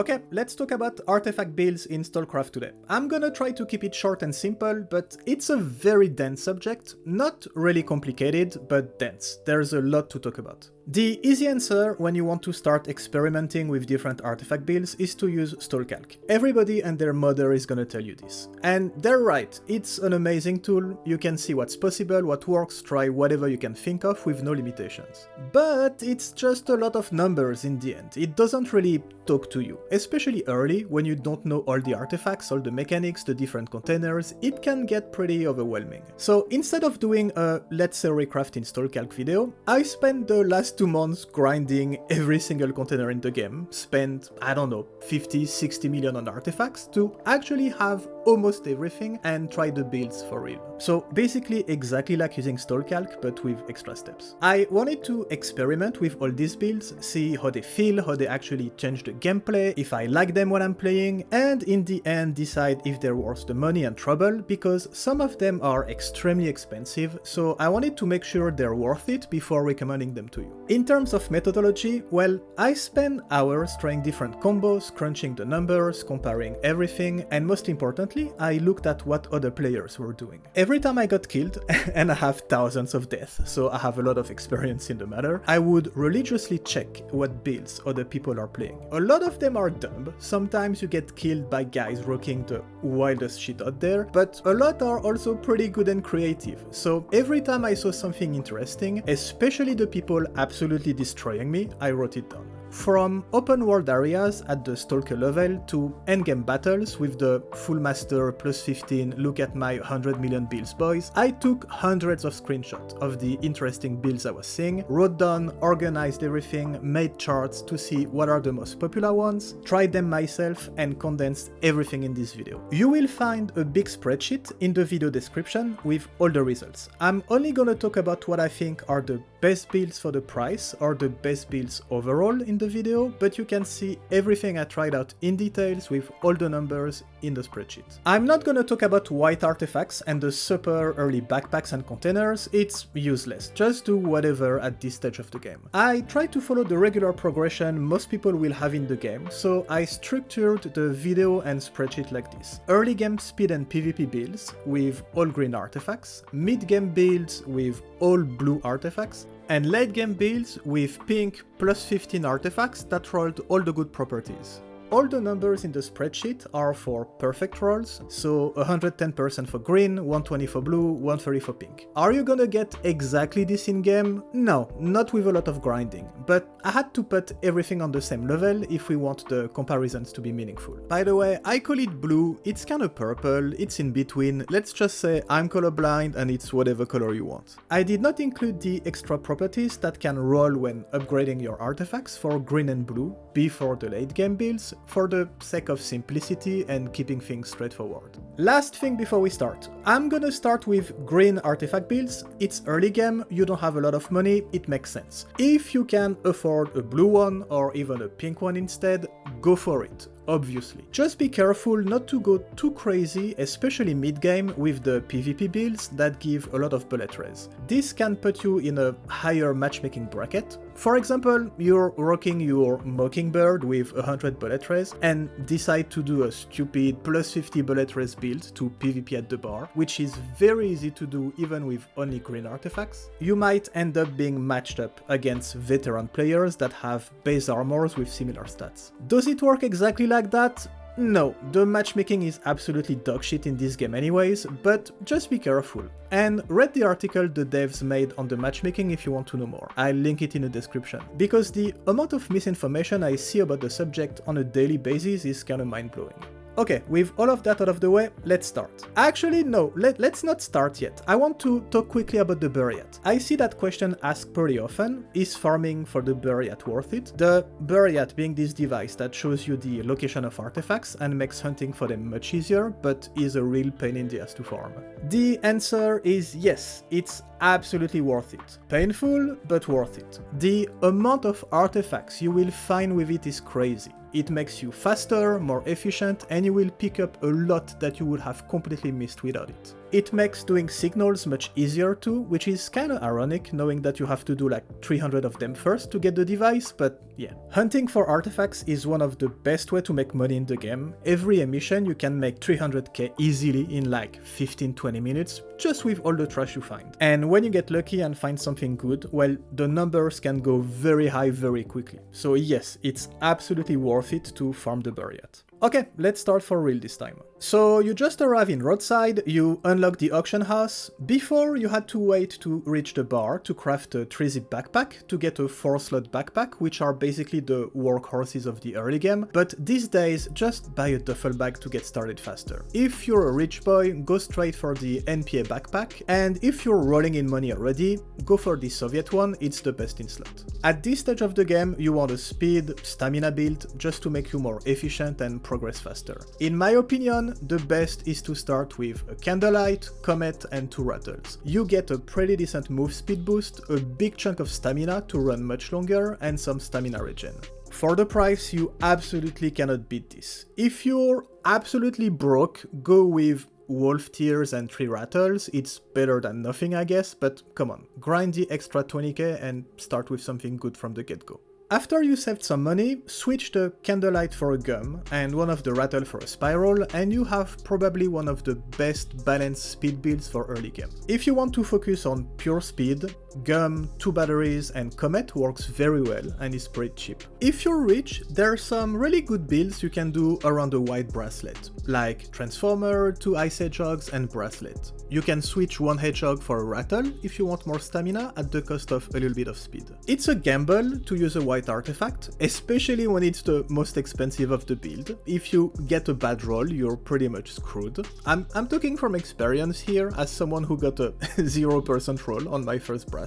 Okay, let's talk about artifact builds in STALCRAFT today. I'm gonna try to keep it short and simple, but it's a very dense subject, not really complicated, but dense. There's a lot to talk about. The easy answer when you want to start experimenting with different artifact builds is to use STALCRAFT. Everybody and their mother is gonna tell you this. And they're right, it's an amazing tool, you can see what's possible, what works, try whatever you can think of with no limitations. But it's just a lot of numbers in the end, it doesn't really talk to you. Especially early, when you don't know all the artifacts, all the mechanics, the different containers, it can get pretty overwhelming. So instead of doing a Let's Say Recraft in STALCRAFT video, I spent the last 2 months grinding every single container in the game, spent, I don't know, 50-60 million on artifacts to actually have almost everything and try the builds for real. So basically exactly like using STALCRAFT but with extra steps. I wanted to experiment with all these builds, see how they feel, how they actually change the gameplay, if I like them when I'm playing, and in the end decide if they're worth the money and trouble, because some of them are extremely expensive, so I wanted to make sure they're worth it before recommending them to you. In terms of methodology, well, I spent hours trying different combos, crunching the numbers, comparing everything, and most importantly, I looked at what other players were doing. Every time I got killed, and I have thousands of deaths, so I have a lot of experience in the matter, I would religiously check what builds other people are playing. A lot of them are dumb, sometimes you get killed by guys rocking the wildest shit out there, but a lot are also pretty good and creative, so every time I saw something interesting, especially the people absolutely destroying me, I wrote it down. From open world areas at the Stalker level to endgame battles with the full master plus 15 look at my 100 million builds boys, I took hundreds of screenshots of the interesting builds I was seeing, wrote down, organized everything, made charts to see what are the most popular ones, tried them myself and condensed everything in this video. You will find a big spreadsheet in the video description with all the results. I'm only gonna talk about what I think are the best builds for the price or the best builds overall in the video, but you can see everything I tried out in details with all the numbers in the spreadsheet. I'm not gonna talk about white artifacts and the super early backpacks and containers, it's useless, just do whatever at this stage of the game. I try to follow the regular progression most people will have in the game, so I structured the video and spreadsheet like this. Early game speed and PvP builds with all green artifacts, mid game builds with all blue artifacts, and late game builds with pink plus 15 artifacts that rolled all the good properties. All the numbers in the spreadsheet are for perfect rolls, so 110% for green, 120 for blue, 130 for pink. Are you gonna get exactly this in-game? No, not with a lot of grinding, but I had to put everything on the same level if we want the comparisons to be meaningful. By the way, I call it blue, it's kinda purple, it's in between, let's just say I'm colorblind and it's whatever color you want. I did not include the extra properties that can roll when upgrading your artifacts for green and blue before the late game builds, for the sake of simplicity and keeping things straightforward. Last thing before we start, I'm gonna start with green artifact builds. It's early game, you don't have a lot of money, it makes sense. If you can afford a blue one or even a pink one instead, go for it. Obviously. Just be careful not to go too crazy, especially mid-game with the PvP builds that give a lot of bullet res. This can put you in a higher matchmaking bracket. For example, you're rocking your Mockingbird with 100 bullet res and decide to do a stupid plus 50 bullet res build to PvP at the bar, which is very easy to do even with only green artifacts. You might end up being matched up against veteran players that have base armors with similar stats. Does it work exactly like that? No, the matchmaking is absolutely dogshit in this game anyways, but just be careful. And read the article the devs made on the matchmaking if you want to know more. I'll link it in the description. Because the amount of misinformation I see about the subject on a daily basis is kinda mind-blowing. Okay, with all of that out of the way, let's start. Actually, no, let's not start yet. I want to talk quickly about the Buryat. I see that question asked pretty often. Is farming for the Buryat worth it? The Buryat being this device that shows you the location of artifacts and makes hunting for them much easier, but is a real pain in the ass to farm. The answer is yes, it's absolutely worth it. Painful, but worth it. The amount of artifacts you will find with it is crazy. It makes you faster, more efficient, and you will pick up a lot that you would have completely missed without it. It makes doing signals much easier too, which is kinda ironic knowing that you have to do like 300 of them first to get the device, but yeah. Hunting for artifacts is one of the best way to make money in the game. Every emission you can make 300k easily in like 15-20 minutes, just with all the trash you find. And when you get lucky and find something good, well, the numbers can go very high very quickly. So yes, it's absolutely worth it to farm the Buryat. Okay, let's start for real this time. So you just arrive in Roadside, you unlock the auction house. Before you had to wait to reach the bar to craft a 3-zip backpack to get a 4-slot backpack, which are basically the workhorses of the early game, but these days just buy a duffel bag to get started faster. If you're a rich boy, go straight for the NPA backpack, and if you're rolling in money already, go for the Soviet one, it's the best in slot. At this stage of the game, you want a speed, stamina build just to make you more efficient and progress faster. In my opinion, the best is to start with a Candlelight, Comet and 2 Rattles. You get a pretty decent move speed boost, a big chunk of stamina to run much longer, and some stamina regen. For the price, you absolutely cannot beat this. If you're absolutely broke, go with Wolf Tears and 3 Rattles, it's better than nothing I guess, but come on, grind the extra 20k and start with something good from the get-go. After you saved some money, switch the Candlelight for a Gum and one of the Rattle for a Spiral, and you have probably one of the best balanced speed builds for early game. If you want to focus on pure speed, Gum, 2 batteries and Comet works very well and is pretty cheap. If you're rich, there are some really good builds you can do around a white bracelet, like Transformer, 2 Ice Hedgehogs and Bracelet. You can switch 1 Hedgehog for a Rattle if you want more stamina at the cost of a little bit of speed. It's a gamble to use a white artifact, especially when it's the most expensive of the build. If you get a bad roll, you're pretty much screwed. I'm talking from experience here, as someone who got a 0% roll on my first bracelet.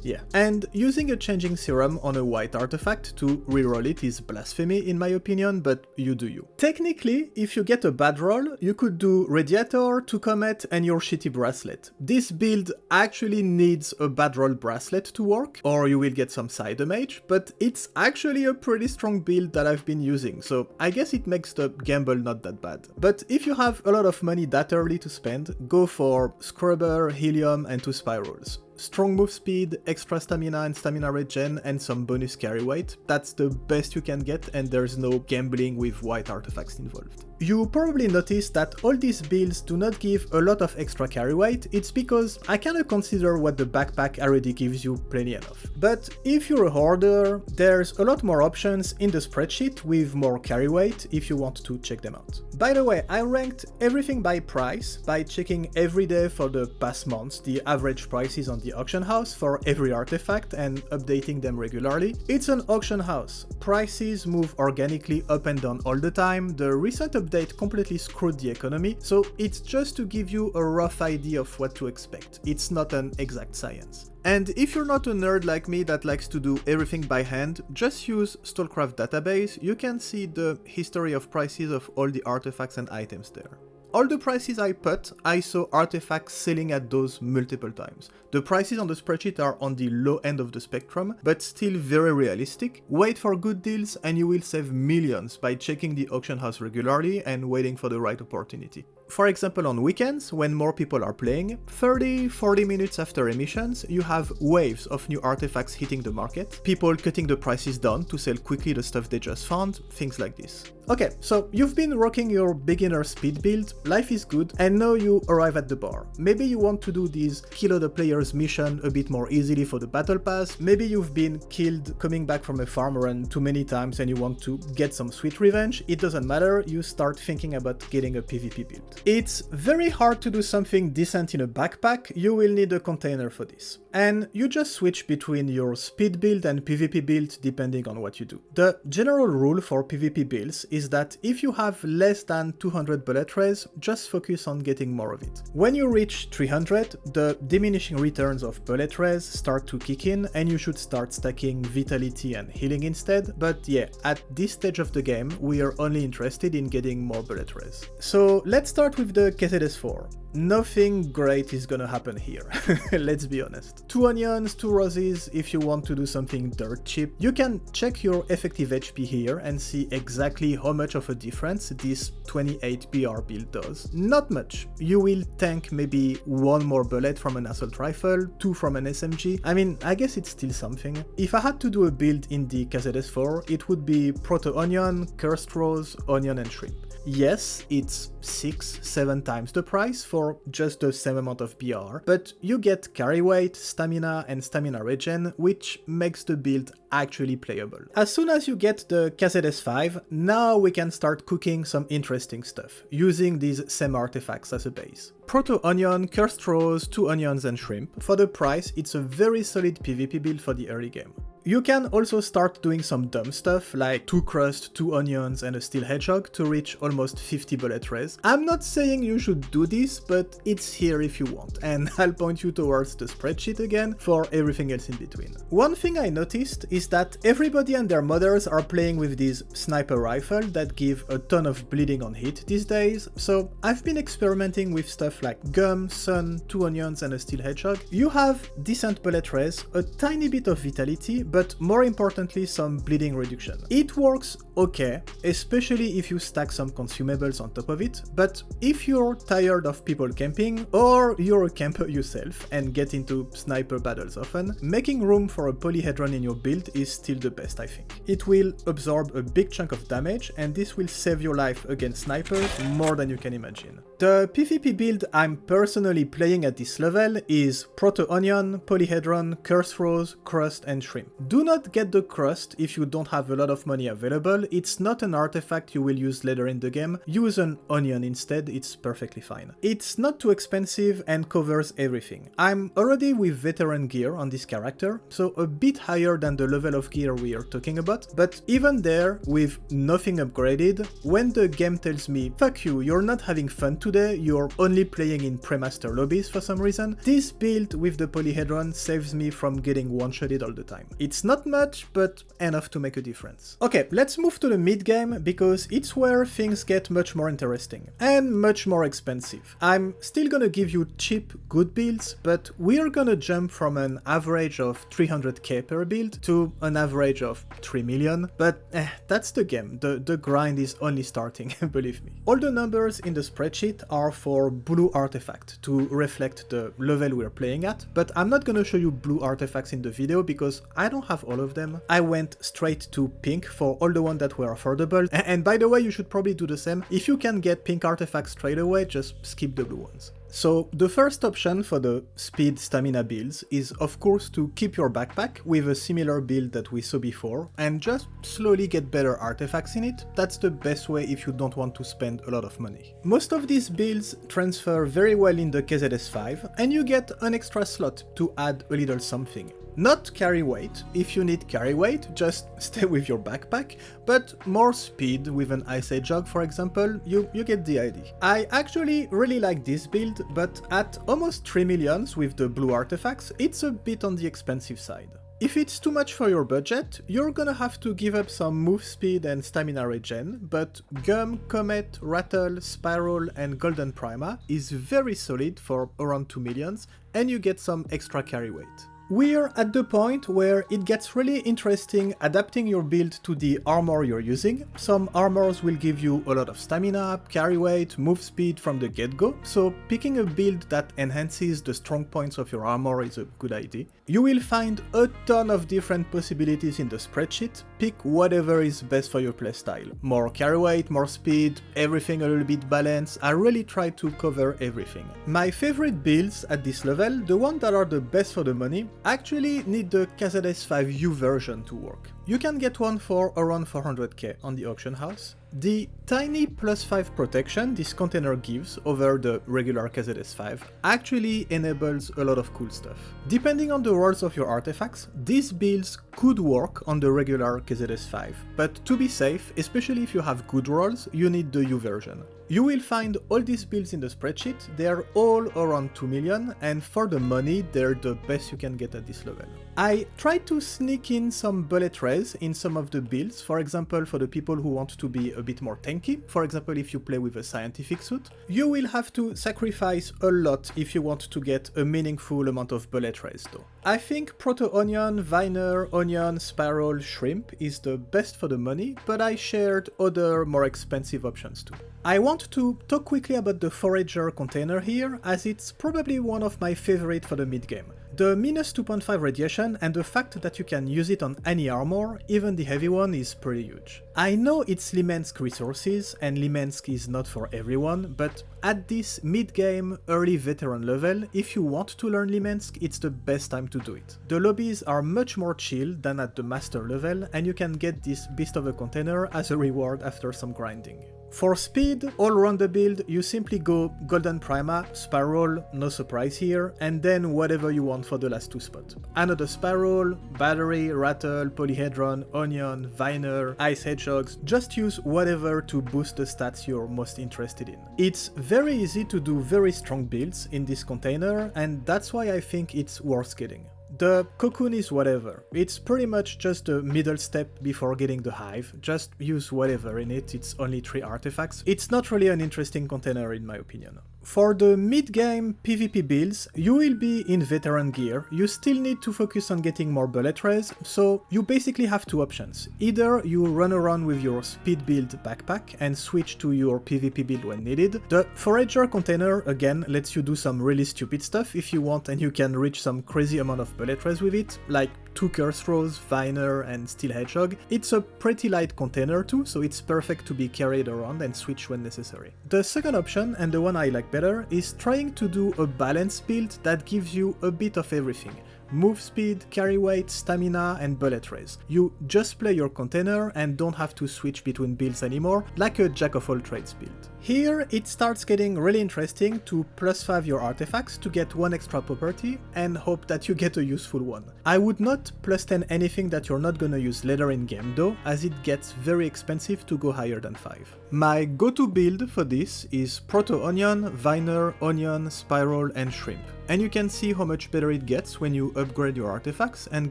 Yeah. And using a changing serum on a white artifact to reroll it is blasphemy in my opinion, but you do you. Technically, if you get a bad roll, you could do Radiator, 2 Comet and your shitty bracelet. This build actually needs a bad roll bracelet to work, or you will get some side damage, but it's actually a pretty strong build that I've been using, so I guess it makes the gamble not that bad. But if you have a lot of money that early to spend, go for Scrubber, Helium and 2 Spirals. Strong move speed, extra stamina and stamina regen, and some bonus carry weight. That's the best you can get, and there's no gambling with white artifacts involved. You probably noticed that all these builds do not give a lot of extra carry weight. It's because I kinda consider what the backpack already gives you plenty enough. But if you're a hoarder, there's a lot more options in the spreadsheet with more carry weight if you want to check them out. By the way, I ranked everything by price by checking every day for the past months the average prices on the auction house for every artifact and updating them regularly. It's an auction house. Prices move organically up and down all the time. The recent update completely screwed the economy, so it's just to give you a rough idea of what to expect. It's not an exact science. And if you're not a nerd like me that likes to do everything by hand, just use STALCRAFT database. You can see the history of prices of all the artifacts and items there. All the prices I put, I saw artifacts selling at those multiple times. The prices on the spreadsheet are on the low end of the spectrum, but still very realistic. Wait for good deals and you will save millions by checking the auction house regularly and waiting for the right opportunity. For example, on weekends, when more people are playing, 30-40 minutes after emissions, you have waves of new artifacts hitting the market, people cutting the prices down to sell quickly the stuff they just found, things like this. Okay, so you've been rocking your beginner speed build, life is good, and now you arrive at the bar. Maybe you want to do this kill the player's mission a bit more easily for the battle pass, maybe you've been killed coming back from a farm run too many times and you want to get some sweet revenge. It doesn't matter, you start thinking about getting a PvP build. It's very hard to do something decent in a backpack, you will need a container for this. And you just switch between your speed build and PvP build depending on what you do. The general rule for PvP builds is that if you have less than 200 bullet trays, just focus on getting more of it. When you reach 300, the diminishing returns of bullet trays start to kick in and you should start stacking vitality and healing instead, but yeah, at this stage of the game, we are only interested in getting more bullet trays. So let's start with the KZS4. nothing great is gonna happen here, let's be honest. 2 onions, 2 roses if you want to do something dirt cheap. You can check your effective HP here and see exactly how much of a difference this 28 BR build does. Not much. You will tank maybe 1 more bullet from an assault rifle, 2 from an SMG. I mean, I guess it's still something. If I had to do a build in the KZS4, it would be Proto Onion, Cursed Rose, Onion and Shrimp. Yes, it's 6-7 times the price for just the same amount of BR, but you get carry weight, stamina and stamina regen, which makes the build actually playable. As soon as you get the KZS5, now we can start cooking some interesting stuff, using these same artifacts as a base. Proto Onion, Cursed Rose, 2 onions and shrimp. For the price, it's a very solid PvP build for the early game. You can also start doing some dumb stuff like 2 crust, 2 onions and a steel hedgehog to reach almost 50 bullet res. I'm not saying you should do this, but it's here if you want, and I'll point you towards the spreadsheet again for everything else in between. One thing I noticed is that everybody and their mothers are playing with these sniper rifle that give a ton of bleeding on hit these days, so I've been experimenting with stuff like gum, sun, 2 onions and a steel hedgehog. You have decent bullet res, a tiny bit of vitality, but more importantly some bleeding reduction. It works okay, especially if you stack some consumables on top of it, but if you're tired of people camping, or you're a camper yourself and get into sniper battles often, making room for a polyhedron in your build is still the best, I think. It will absorb a big chunk of damage and this will save your life against snipers more than you can imagine. The PvP build I'm personally playing at this level is Proto Onion, Polyhedron, Curse Rose, Crust and Shrimp. Do not get the Crust if you don't have a lot of money available, it's not an artifact you will use later in the game, use an Onion instead, it's perfectly fine. It's not too expensive and covers everything. I'm already with veteran gear on this character, so a bit higher than the level of gear we are talking about, but even there, with nothing upgraded, when the game tells me, fuck you, you're not having fun today, you're only playing in pre-master lobbies for some reason, this build with the polyhedron saves me from getting one-shotted all the time. It's not much, but enough to make a difference. Okay, let's move to the mid-game, because it's where things get much more interesting, and much more expensive. I'm still gonna give you cheap, good builds, but we're gonna jump from an average of 300k per build to an average of 3 million, but that's the game, the grind is only starting, believe me. All the numbers in the spreadsheet are for blue artifact, to reflect the level we're playing at, but I'm not gonna show you blue artifacts in the video because I don't have all of them. I went straight to pink for all the ones that were affordable, and by the way, you should probably do the same. If you can get pink artifacts straight away, just skip the blue ones. So the first option for the speed stamina builds is of course to keep your backpack with a similar build that we saw before and just slowly get better artifacts in it. That's the best way if you don't want to spend a lot of money. Most of these builds transfer very well in the KZS5 and you get an extra slot to add a little something. Not carry weight, if you need carry weight, just stay with your backpack, but more speed with an Ice Age Jug for example, you get the idea. I actually really like this build, but at almost 3 millions with the blue artifacts, it's a bit on the expensive side. If it's too much for your budget, you're gonna have to give up some move speed and stamina regen, but Gum, Comet, Rattle, Spiral and Golden Prima is very solid for around 2 millions, and you get some extra carry weight. We're at the point where it gets really interesting adapting your build to the armor you're using. Some armors will give you a lot of stamina, carry weight, move speed from the get-go, so picking a build that enhances the strong points of your armor is a good idea. You will find a ton of different possibilities in the spreadsheet, pick whatever is best for your playstyle. More carry weight, more speed, everything a little bit balanced, I really try to cover everything. My favorite builds at this level, the ones that are the best for the money, actually need the KZS5U version to work. You can get one for around 400k on the auction house. The tiny +5 protection this container gives over the regular KZS5 actually enables a lot of cool stuff. Depending on the rolls of your artifacts, these builds could work on the regular KZS5, but to be safe, especially if you have good rolls, you need the U version. You will find all these builds in the spreadsheet, they are all around 2 million, and for the money, they're the best you can get at this level. I tried to sneak in some bullet res in some of the builds, for example for the people who want to be a bit more tanky, for example if you play with a scientific suit. You will have to sacrifice a lot if you want to get a meaningful amount of bullet raise though. I think Proto-Onion, Viner, Onion, Spiral, Shrimp is the best for the money, but I shared other more expensive options too. I want to talk quickly about the Forager container here, as it's probably one of my favorite for the mid-game. The minus 2.5 radiation and the fact that you can use it on any armor, even the heavy one, is pretty huge. I know it's Limansk resources, and Limansk is not for everyone, but at this mid-game, early veteran level, if you want to learn Limansk, it's the best time to do it. The lobbies are much more chill than at the master level, and you can get this Beast of a Container as a reward after some grinding. For speed, all around the build, you simply go Golden Prima, Spiral, no surprise here, and then whatever you want for the last two spots. Another Spiral, Battery, Rattle, Polyhedron, Onion, Viner, Ice Hedgehogs, just use whatever to boost the stats you're most interested in. It's very easy to do very strong builds in this container, and that's why I think it's worth getting. The cocoon is whatever, it's pretty much just a middle step before getting the hive, just use whatever in it, it's only 3 artifacts. It's not really an interesting container in my opinion. For the mid-game PvP builds, you will be in veteran gear, you still need to focus on getting more bullet raise, so you basically have two options. Either you run around with your speed build backpack and switch to your PvP build when needed. The Forager container, again, lets you do some really stupid stuff if you want, and you can reach some crazy amount of bullet raise with it, like 2 Curse Throws, Viner and Steel Hedgehog. It's a pretty light container too, so it's perfect to be carried around and switch when necessary. The second option, and the one I like better, is trying to do a balanced build that gives you a bit of everything. Move speed, carry weight, stamina and bullet raise. You just play your container and don't have to switch between builds anymore, like a jack of all trades build. Here it starts getting really interesting to +5 your artifacts to get 1 extra property and hope that you get a useful one. I would not +10 anything that you're not gonna use later in game though, as it gets very expensive to go higher than 5. My go-to build for this is Proto-Onion, Viner, Onion, Spiral and Shrimp. And you can see how much better it gets when you upgrade your artifacts and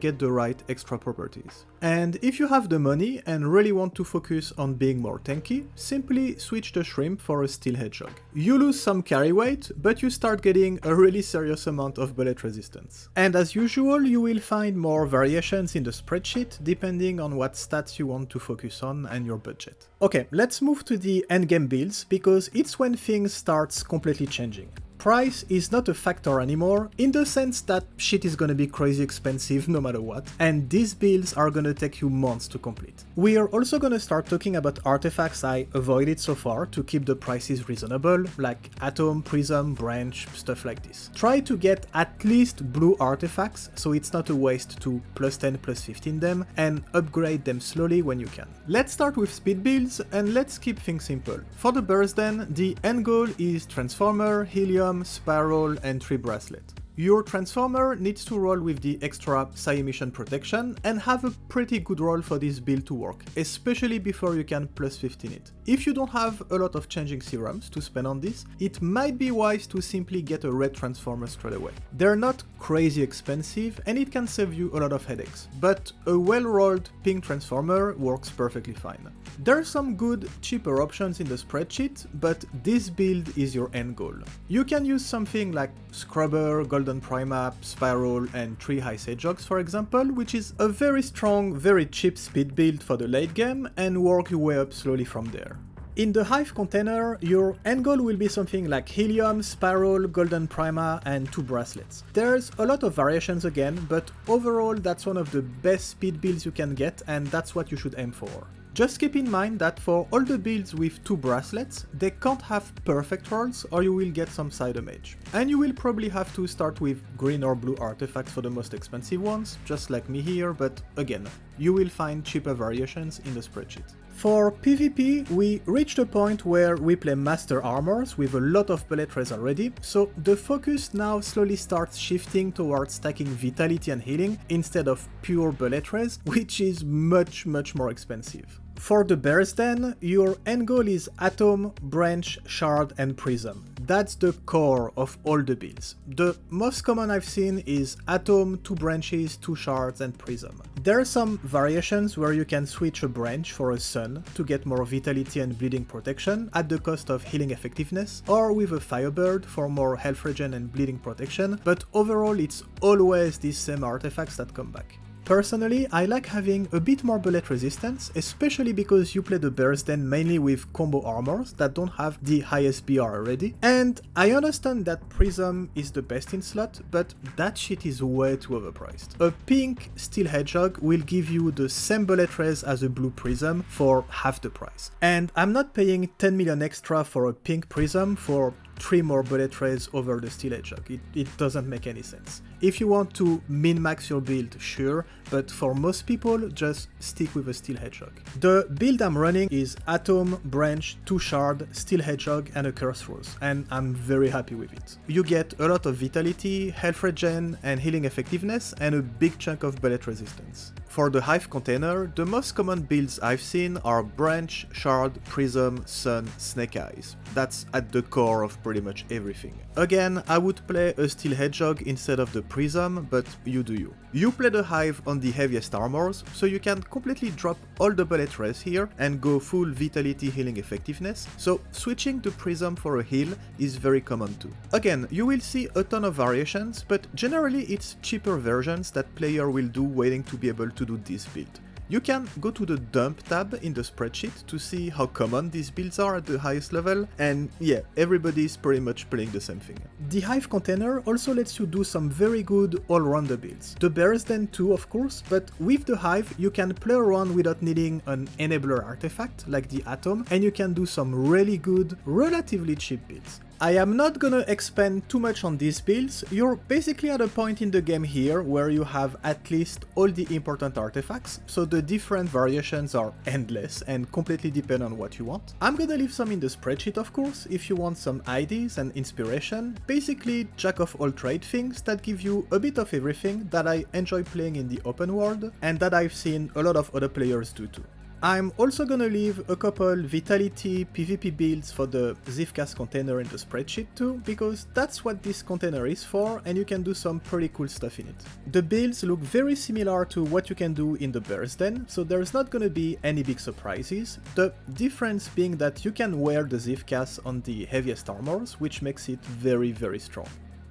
get the right extra properties. And if you have the money and really want to focus on being more tanky, simply switch the Shrimp for a Steel Hedgehog. You lose some carry weight, but you start getting a really serious amount of bullet resistance. And as usual, you will find more variations in the spreadsheet depending on what stats you want to focus on and your budget. Okay, let's move to the endgame builds, because it's when things starts completely changing. Price is not a factor anymore, in the sense that shit is gonna be crazy expensive no matter what, and these builds are gonna take you months to complete. We are also gonna start talking about artifacts I avoided so far to keep the prices reasonable, like Atom, Prism, Branch, stuff like this. Try to get at least blue artifacts, so it's not a waste to +10, +15 them, and upgrade them slowly when you can. Let's start with speed builds, and let's keep things simple. For the burst then, the end goal is Transformer, Helium, Spiral and 3 bracelet. Your Transformer needs to roll with the extra Psi Emission protection and have a pretty good roll for this build to work, especially before you can +15 it. If you don't have a lot of changing serums to spend on this, it might be wise to simply get a red Transformer straight away. They're not crazy expensive and it can save you a lot of headaches, but a well-rolled pink Transformer works perfectly fine. There are some good, cheaper options in the spreadsheet, but this build is your end goal. You can use something like Scrubber, Golden Prima, Spiral and 3 Ice Hedgehogs for example, which is a very strong, very cheap speed build for the late game, and work your way up slowly from there. In the Hive container, your end goal will be something like Helium, Spiral, Golden Prima and 2 bracelets. There's a lot of variations again, but overall that's one of the best speed builds you can get, and that's what you should aim for. Just keep in mind that for all the builds with 2 bracelets, they can't have perfect rolls or you will get some side damage. And you will probably have to start with green or blue artifacts for the most expensive ones, just like me here, but again, you will find cheaper variations in the spreadsheet. For PvP, we reached a point where we play master armors with a lot of bullet raise already, so the focus now slowly starts shifting towards stacking vitality and healing instead of pure bullet raise, which is much more expensive. For the Bear's Den, your end goal is Atom, Branch, Shard and Prism. That's the core of all the builds. The most common I've seen is Atom, 2 branches, 2 shards and Prism. There are some variations where you can switch a branch for a Sun to get more vitality and bleeding protection at the cost of healing effectiveness, or with a Firebird for more health regen and bleeding protection, but overall it's always these same artifacts that come back. Personally, I like having a bit more bullet resistance, especially because you play the Bear's Den mainly with combo armors that don't have the highest BR already. And I understand that Prism is the best in slot, but that shit is way too overpriced. A pink Steel Hedgehog will give you the same bullet res as a blue Prism for half the price. And I'm not paying 10 million extra for a pink Prism for 3 more bullet res over the Steel Hedgehog. It doesn't make any sense. If you want to min-max your build, sure, but for most people, just stick with a Steel Hedgehog. The build I'm running is Atom, Branch, 2 Shard, Steel Hedgehog and a Curse Rose, and I'm very happy with it. You get a lot of vitality, health regen and healing effectiveness, and a big chunk of bullet resistance. For the Hive Container, the most common builds I've seen are Branch, Shard, Prism, Sun, Snake Eyes. That's at the core of pretty much everything. Again, I would play a Steel Hedgehog instead of the Prism, but you do you. You play the Hive on the heaviest armors, so you can completely drop all the bullet res here and go full vitality healing effectiveness, so switching to Prism for a heal is very common too. Again, you will see a ton of variations, but generally it's cheaper versions that player will do waiting to be able to do this build. You can go to the dump tab in the spreadsheet to see how common these builds are at the highest level, and yeah, everybody is pretty much playing the same thing. The Hive Container also lets you do some very good all-rounder builds. The Bear's Den too, of course, but with the Hive you can play around without needing an enabler artifact like the Atom, and you can do some really good, relatively cheap builds. I am not gonna expand too much on these builds. You're basically at a point in the game here where you have at least all the important artifacts, so the different variations are endless and completely depend on what you want. I'm gonna leave some in the spreadsheet, of course, if you want some ideas and inspiration, basically jack of all trade things that give you a bit of everything that I enjoy playing in the open world and that I've seen a lot of other players do too. I'm also gonna leave a couple Vitality PvP builds for the ZIVCAS Container in the spreadsheet too, because that's what this container is for and you can do some pretty cool stuff in it. The builds look very similar to what you can do in the Bear's Den, so there's not gonna be any big surprises, the difference being that you can wear the ZIVCAS on the heaviest armors, which makes it very, very strong.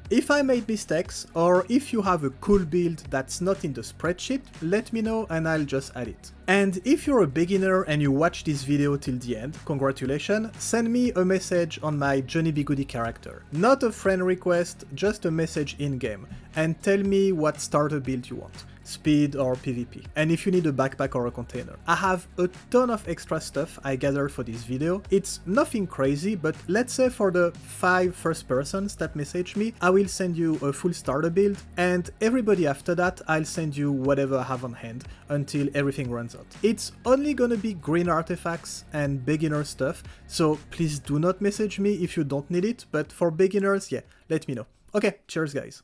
If I made mistakes, or if you have a cool build that's not in the spreadsheet, let me know and I'll just add it. And if you're a beginner and you watch this video till the end, congratulations, send me a message on my Johnny B. Goody character. Not a friend request, just a message in-game, and tell me what starter build you want. Speed or PvP, and if you need a backpack or a container. I have a ton of extra stuff I gathered for this video. It's nothing crazy, but let's say for the 5 first persons that message me, I will send you a full starter build, and everybody after that, I'll send you whatever I have on hand until everything runs out. It's only gonna be green artifacts and beginner stuff, so please do not message me if you don't need it, but for beginners, yeah, let me know. Okay, cheers guys.